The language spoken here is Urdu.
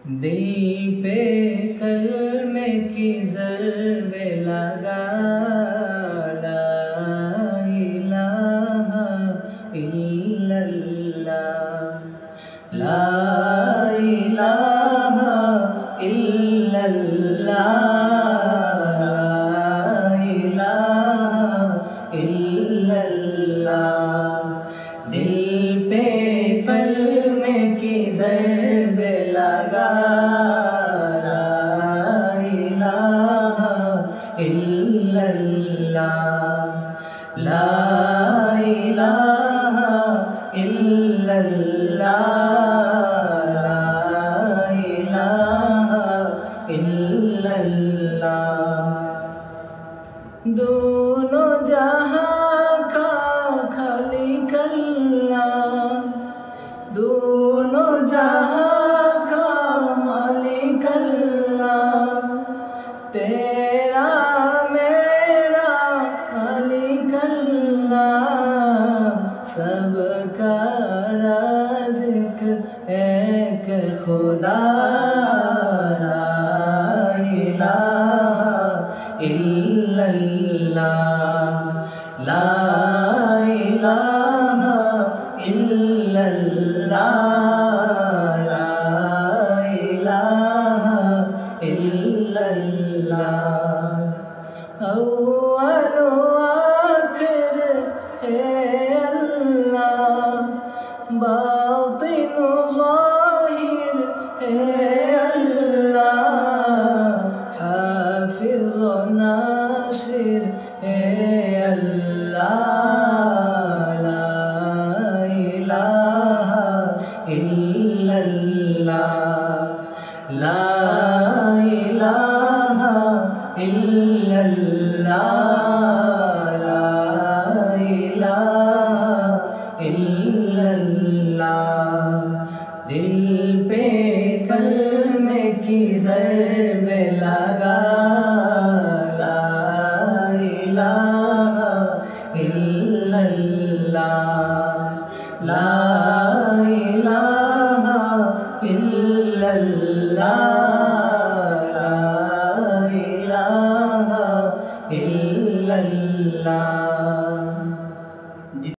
دل پہ کلمے کی ضربیں لگا، لا الہ الا اللہ، لا الہ الا اللہ، لا الہ الا اللہ۔ دل پہ کلمے کی ضربیں لگا، لا الہ الا اللہ، لا الہ الا اللہ، لا الہ الا اللہ۔ دونوں جہاں کا خالق اللہ، دونوں جہاں کا مالک اللہ، تیرا میرا مالک اللہ، سب کا رازق ایک خدا، لا الہ الا اللہ، لا الہ الا اللہ، لا الہ الا اللہ۔ اول و آخر ہے اللہ، باطن و ظاہر ہے اللہ، حافظ و ناصر ہے اللہ، لا الہ الا اللہ، لا الہ الا اللہ، لا الہ الا اللہ۔ دل پہ کلمے کی ضربیں لگا، لا الہ الا اللہ، لا الہ الا اللہ۔